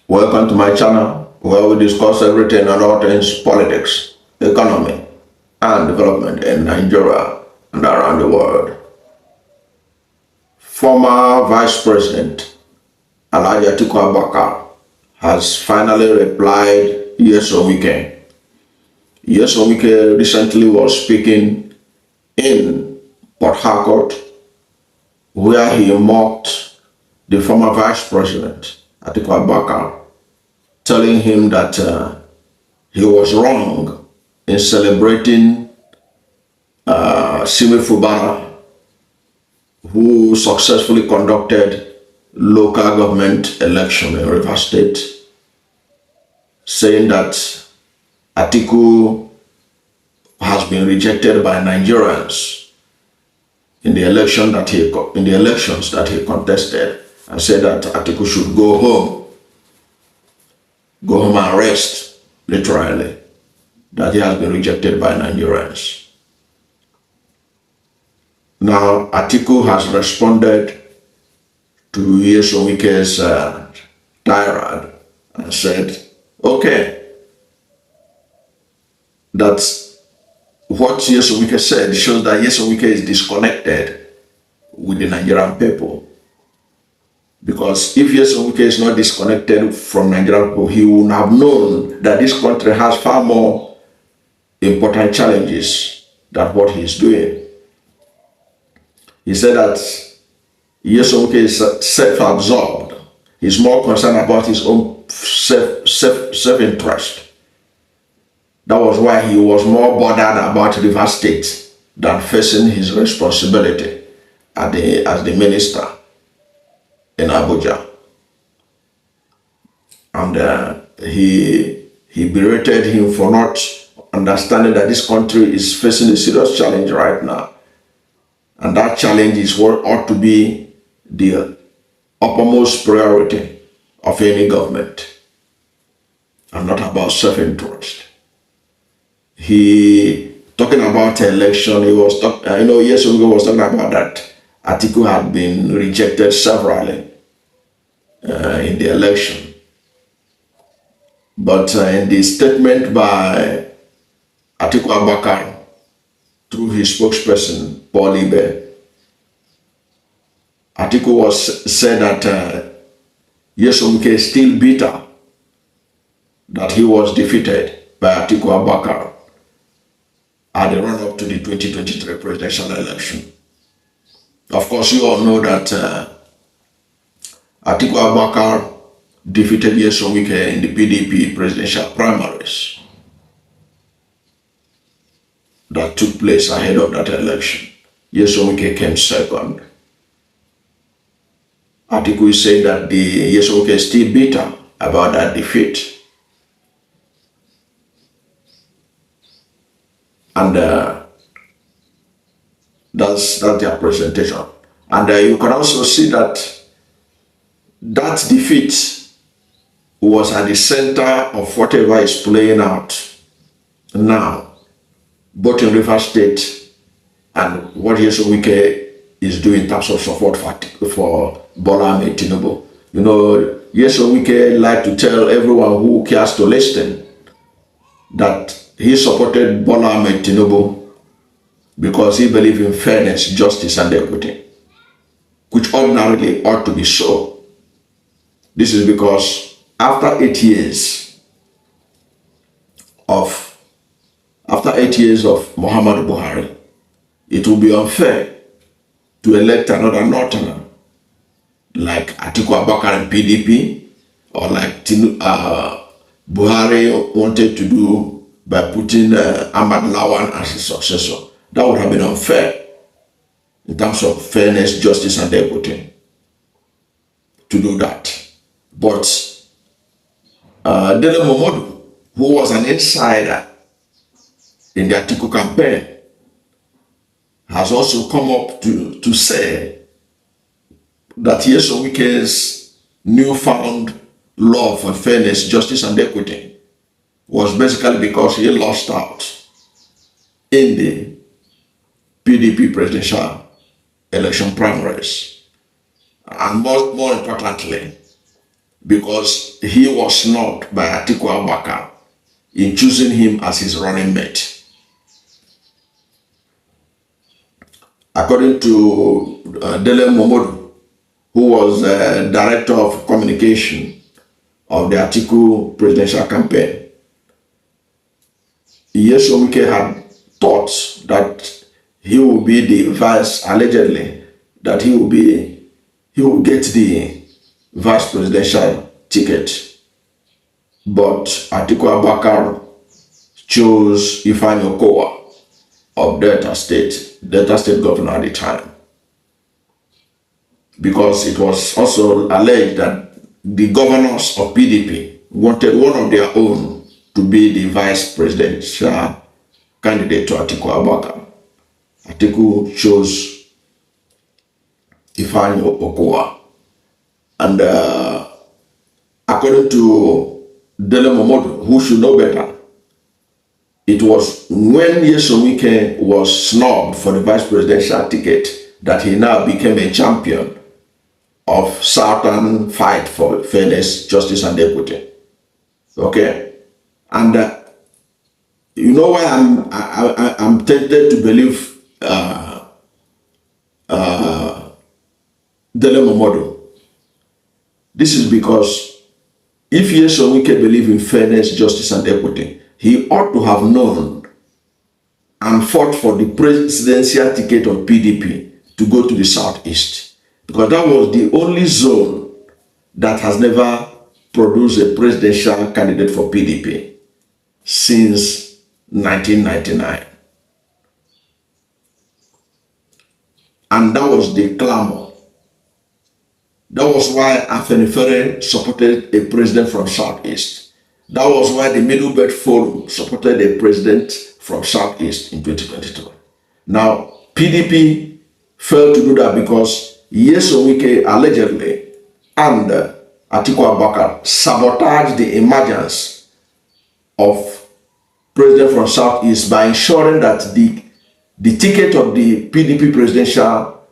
Welcome to my channel where we discuss everything and all things politics, economy, and development in Nigeria and around the world. Former Vice President Alhaji Atiku Abubakar has finally replied Nyesom Wike. Nyesom Wike recently was speaking in Port Harcourt where he mocked the former Vice President Atiku Abubakar, telling him that he was wrong in celebrating Simi Fubara, who successfully conducted local government election in Rivers State, saying that Atiku has been rejected by Nigerians in the elections that he contested, and said that Atiku should go home and rest, literally, that he has been rejected by Nigerians. Now, Atiku has responded to Nyesom Wike's tirade and said, okay, that's what Nyesom Wike said shows that Nyesom Wike is disconnected with the Nigerian people. Because if Nyesom Wike is not disconnected from Nigerian people, he would have known that this country has far more important challenges than what he's doing. He said that Nyesom Wike is self-absorbed. He's more concerned about his own self-interest. That was why he was more bothered about Rivers State than facing his responsibility as the minister in Abuja. And he berated him for not understanding that this country is facing a serious challenge right now. And that challenge is what ought to be the uppermost priority of any government, and not about self-interest. Talking about election, Nyesom Wike was talking about that Atiku had been rejected severally in the election. But in the statement by Atiku Abubakar through his spokesperson, Paul Ibe, Atiku said that Nyesom Wike is still bitter that he was defeated by Atiku Abubakar at the run-up to the 2023 presidential election. Of course, you all know that Atiku Abubakar defeated Nyesom Wike in the PDP presidential primaries that took place ahead of that election. Nyesom Wike came second. Atiku is saying that the Nyesom Wike is still bitter about that defeat. And that's their presentation. And you can also see that defeat was at the center of whatever is playing out now, both in Rivers State and what Nyesom Wike is doing in terms of support for Bola Ahmed Tinubu. You know, Nyesom Wike like to tell everyone who cares to listen that he supported Bola Ahmed Tinubu because he believed in fairness, justice, and equity, which ordinarily ought to be so. This is because after 8 years of Muhammadu Buhari, it will be unfair to elect another northerner like Atiku Abubakar and PDP, or like Buhari wanted to do by putting Ahmad Lawan as his successor. That would have been unfair in terms of fairness, justice, and equity to do that. But Dele Momodu, who was an insider in the Atiku campaign, has also come up to say that Nyesom Wike's newfound love for fairness, justice, and equity was basically because he lost out in the PDP presidential election primaries. And more importantly, because he was snubbed by Atiku Abubakar in choosing him as his running mate. According to Dele Momodu, who was director of communication of the Atiku presidential campaign, Nyesom Wike had thought that he will be the vice, allegedly, that he will get the vice presidential ticket. But Atiku Abubakar chose Ifeanyi Okowa of Delta State governor at the time. Because it was also alleged that the governors of PDP wanted one of their own to be the vice presidential candidate to Atiku Abubakar. Atiku chose Ifeanyi Okowa. And according to Dele Momodu, who should know better, it was when Nyesom Wike was snubbed for the vice presidential ticket that he now became a champion of Southern fight for fairness, justice, and equity. Okay, and you know why I'm tempted to believe Dele Momodu. This is because if Nyesom Wike believed in fairness, justice, and equity, he ought to have known and fought for the presidential ticket of PDP to go to the Southeast, because that was the only zone that has never produced a presidential candidate for PDP since 1999. And that was the clamor. That was why Afenifere supported a president from Southeast. That was why the Middle Belt Forum supported a president from Southeast in 2022. Now, PDP failed to do that because Nyesom Wike allegedly and Atiku Abubakar sabotaged the emergence of president from Southeast by ensuring that the ticket of the PDP presidential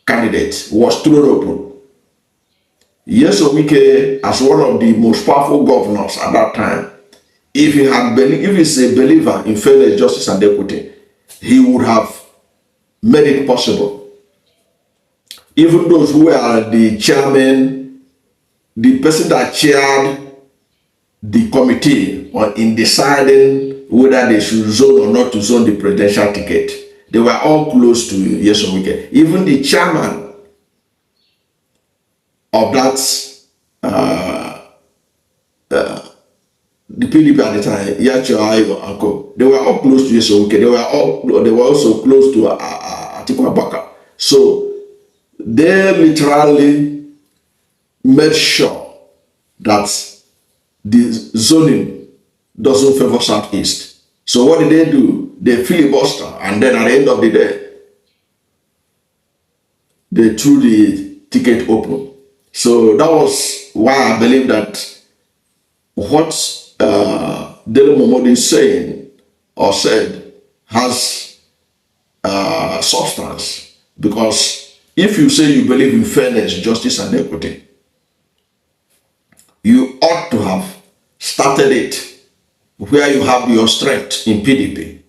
candidate was thrown open. Nyesom Wike, as one of the most powerful governors at that time, if he's a believer in fairness, justice, and equity, he would have made it possible. Even those who were the chairman, the person that chaired the committee in deciding whether they should zone or not to zone the presidential ticket, they were all close to Nyesom Wike. Even the chairman of that, the PDP at the time, Yacho Ayo Anko, they were all close to Nyesom Wike. They were also close to Atiku Abubakar. So they literally made sure that the zoning doesn't favor Southeast. So what did they do? They filibuster, and then at the end of the day, they threw the ticket open. So that was why I believe that what Dele Momodu is saying or said has substance. Because if you say you believe in fairness, justice, and equity, you ought to have started it where you have your strength in PDP.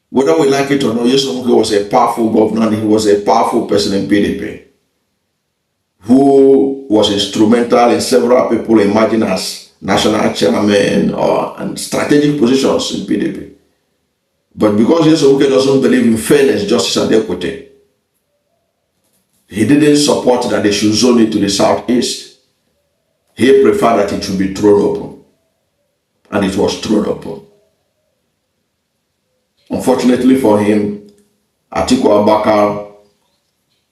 Whether we like it or not, Nyesom Wike was a powerful governor and he was a powerful person in PDP who was instrumental in several people emerging as national chairman and strategic positions in PDP. But because Nyesom Wike doesn't believe in fairness, justice, and equity, he didn't support that they should zone it to the Southeast. He preferred that it should be thrown open. And it was thrown open. Unfortunately for him, Atiku Abubakar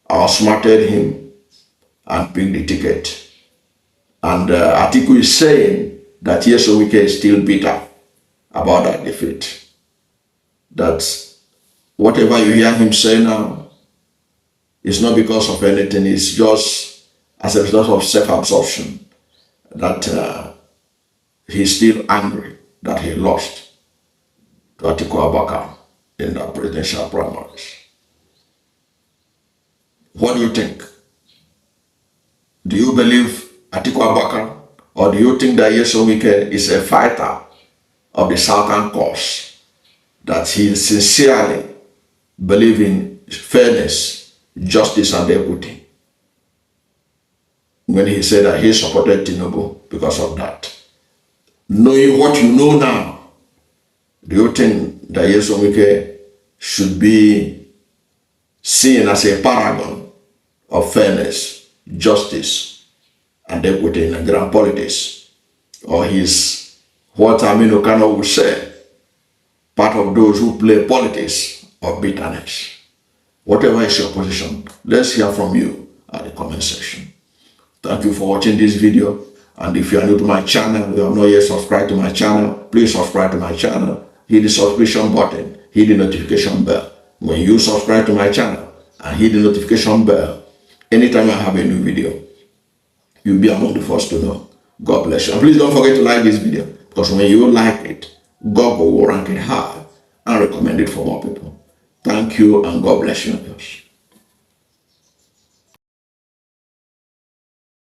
outsmarted him and picked the ticket. And Atiku is saying that Nyesom Wike is still bitter about that defeat. That whatever you hear him say now is not because of anything, it's just as a result of self-absorption that he's still angry that he lost to Atiku Abubakar in the presidential primaries. What do you think? Do you believe Atiku Abubakar? Or do you think that Nyesom Wike is a fighter of the Southern cause? That he sincerely believes in fairness, justice, and equity? When he said that he supported Tinubu because of that. Knowing what you know now, do you think that Nyesom Wike should be seen as a paragon of fairness, justice, and equity in Nigerian politics? Or he's what Aminu Kano would say, part of those who play politics of bitterness? Whatever is your position, let's hear from you at the comment section. Thank you for watching this video. And if you are new to my channel, you have not yet subscribed to my channel, please subscribe to my channel. Hit the subscription button, hit the notification bell. When you subscribe to my channel and hit the notification bell, anytime I have a new video, you'll be among the first to know. God bless you. And please don't forget to like this video, because when you like it, Google will rank it high and recommend it for more people. Thank you, and God bless you.